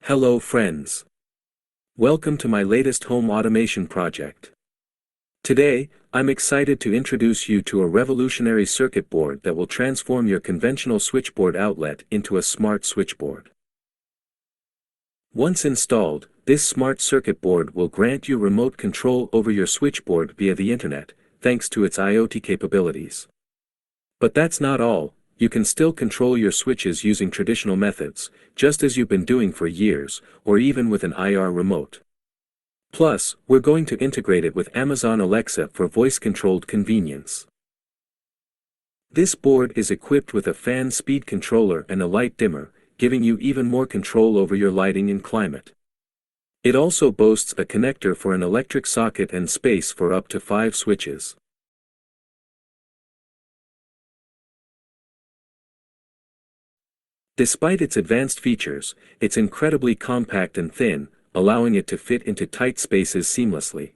Hello friends. Welcome to my latest home automation project. Today, I'm excited to introduce you to a revolutionary circuit board that will transform your conventional switchboard outlet into a smart switchboard. Once installed, this smart circuit board will grant you remote control over your switchboard via the internet, thanks to its IoT capabilities. But that's not all. You can still control your switches using traditional methods, just as you've been doing for years, or even with an IR remote. Plus, we're going to integrate it with Amazon Alexa for voice-controlled convenience. This board is equipped with a fan speed controller and a light dimmer, giving you even more control over your lighting and climate. It also boasts a connector for an electric socket and space for up to 5 switches. Despite its advanced features, it's incredibly compact and thin, allowing it to fit into tight spaces seamlessly.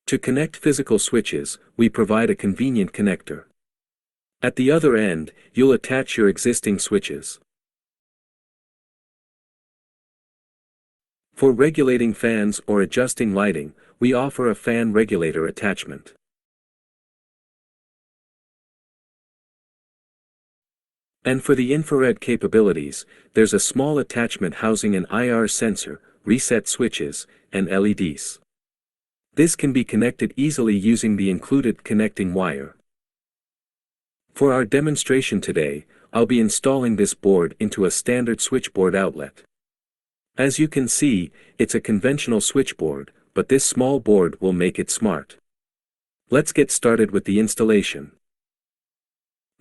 To connect physical switches, we provide a convenient connector. At the other end, you'll attach your existing switches. For regulating fans or adjusting lighting, we offer a fan regulator attachment. And for the infrared capabilities, there's a small attachment housing an IR sensor, reset switches, and LEDs. This can be connected easily using the included connecting wire. For our demonstration today, I'll be installing this board into a standard switchboard outlet. As you can see, it's a conventional switchboard, but this small board will make it smart. Let's get started with the installation.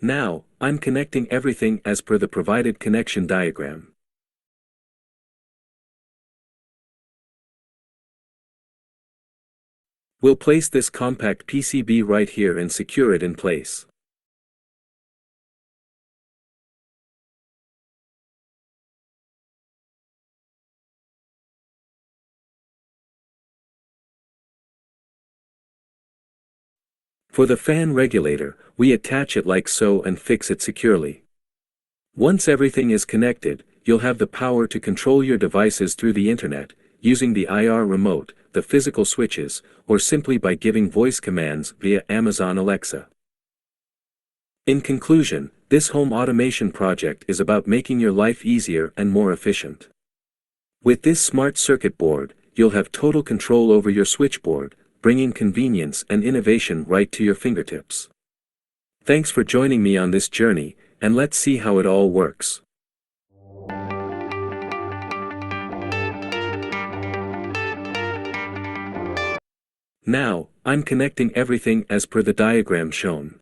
Now, I'm connecting everything as per the provided connection diagram. We'll place this compact PCB right here and secure it in place. For the fan regulator, we attach it like so and fix it securely. Once everything is connected, you'll have the power to control your devices through the internet, using the IR remote, the physical switches, or simply by giving voice commands via Amazon Alexa. In conclusion, this home automation project is about making your life easier and more efficient. With this smart circuit board, you'll have total control over your switchboard, bringing convenience and innovation right to your fingertips. Thanks for joining me on this journey, and let's see how it all works. Now, I'm connecting everything as per the diagram shown.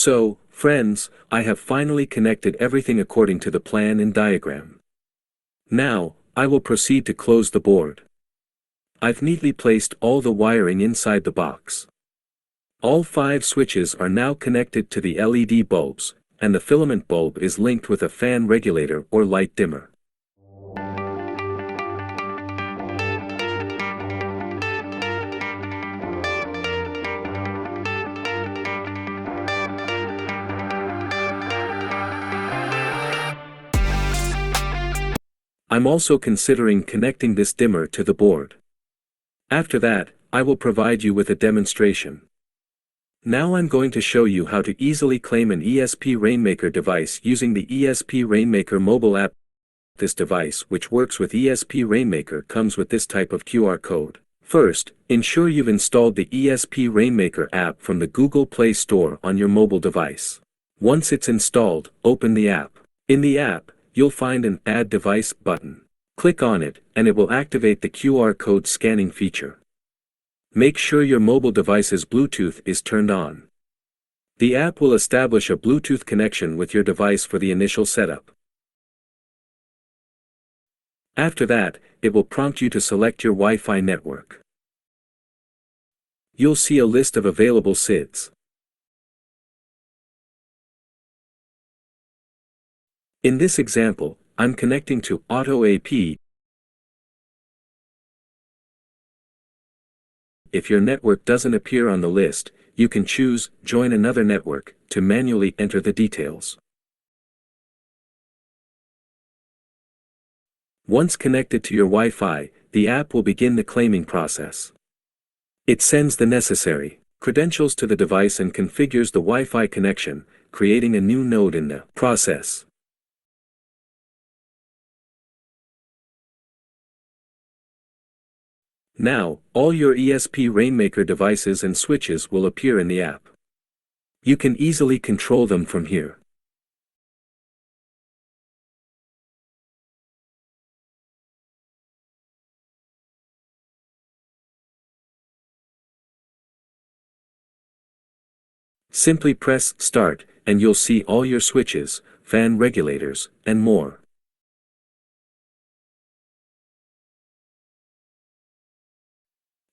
So, friends, I have finally connected everything according to the plan and diagram. Now, I will proceed to close the board. I've neatly placed all the wiring inside the box. All 5 switches are now connected to the LED bulbs, and the filament bulb is linked with a fan regulator or light dimmer. I'm also considering connecting this dimmer to the board. After that, I will provide you with a demonstration. Now I'm going to show you how to easily claim an ESP Rainmaker device using the ESP Rainmaker mobile app. This device, which works with ESP Rainmaker, comes with this type of QR code. First, ensure you've installed the ESP Rainmaker app from the Google Play Store on your mobile device. Once it's installed, open the app. In the app, you'll find an Add Device button. Click on it, and it will activate the QR code scanning feature. Make sure your mobile device's Bluetooth is turned on. The app will establish a Bluetooth connection with your device for the initial setup. After that, it will prompt you to select your Wi-Fi network. You'll see a list of available SIDs. In this example, I'm connecting to Auto AP. If your network doesn't appear on the list, you can choose Join Another Network to manually enter the details. Once connected to your Wi-Fi, the app will begin the claiming process. It sends the necessary credentials to the device and configures the Wi-Fi connection, creating a new node in the process. Now, all your ESP Rainmaker devices and switches will appear in the app. You can easily control them from here. Simply press Start, and you'll see all your switches, fan regulators, and more.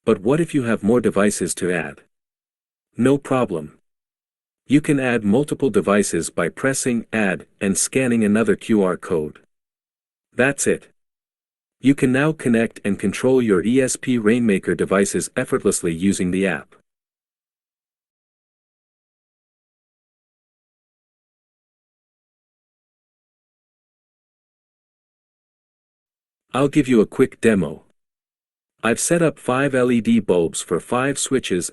But what if you have more devices to add? No problem. You can add multiple devices by pressing Add and scanning another QR code. That's it. You can now connect and control your ESP Rainmaker devices effortlessly using the app. I'll give you a quick demo. I've set up 5 LED bulbs for 5 switches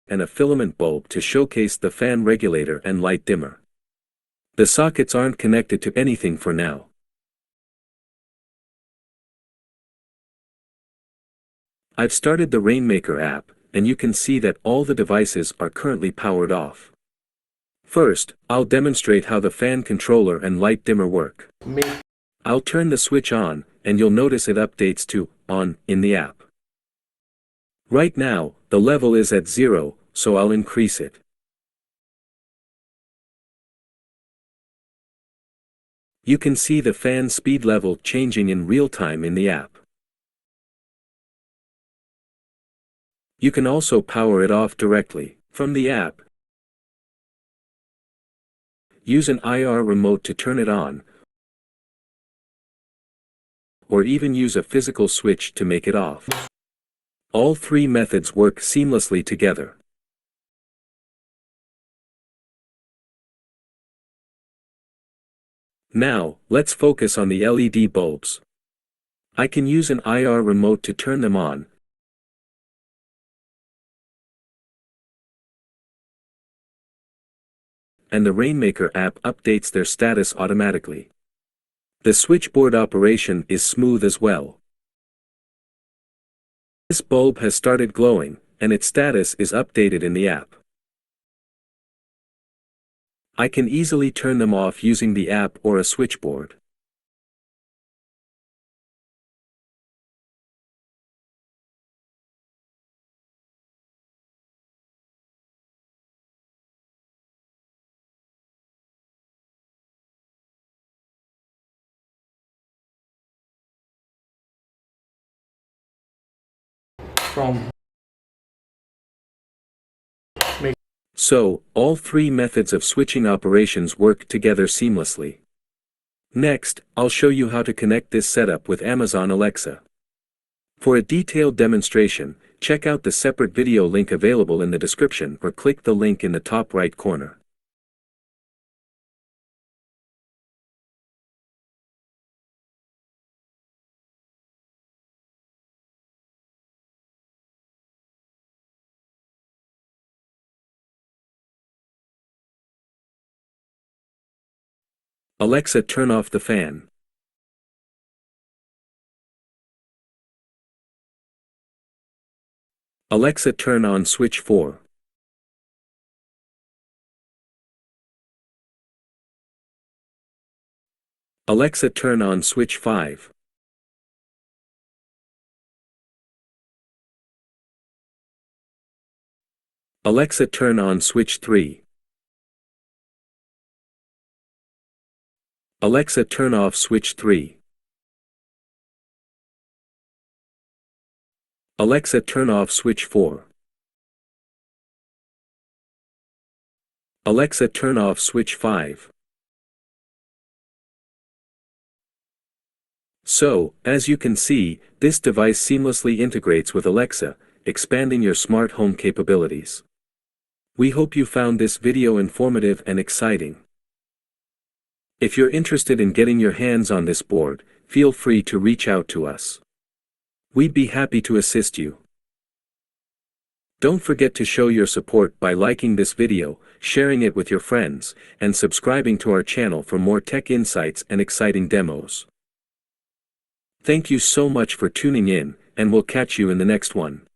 and a filament bulb to showcase the fan regulator and light dimmer. The sockets aren't connected to anything for now. I've started the Rainmaker app, and you can see that all the devices are currently powered off. First, I'll demonstrate how the fan controller and light dimmer work. I'll turn the switch on, and you'll notice it updates to On in the app. Right now, the level is at 0, so I'll increase it. You can see the fan speed level changing in real time in the app. You can also power it off directly from the app. Use an IR remote to turn it on, or even use a physical switch to make it off. All 3 methods work seamlessly together. Now, let's focus on the LED bulbs. I can use an IR remote to turn them on, and the Rainmaker app updates their status automatically. The switchboard operation is smooth as well. This bulb has started glowing, and its status is updated in the app. I can easily turn them off using the app or a switchboard. From So, all three methods of switching operations work together seamlessly. Next, I'll show you how to connect this setup with Amazon Alexa. For a detailed demonstration, check out the separate video link available in the description or click the link in the top right corner. Alexa, turn off the fan. Alexa, turn on switch 4. Alexa, turn on switch 5. Alexa, turn on switch 3. Alexa, turn off switch 3. Alexa, turn off switch 4. Alexa, turn off switch 5. So, as you can see, this device seamlessly integrates with Alexa, expanding your smart home capabilities. We hope you found this video informative and exciting. If you're interested in getting your hands on this board, feel free to reach out to us. We'd be happy to assist you. Don't forget to show your support by liking this video, sharing it with your friends, and subscribing to our channel for more tech insights and exciting demos. Thank you so much for tuning in, and we'll catch you in the next one.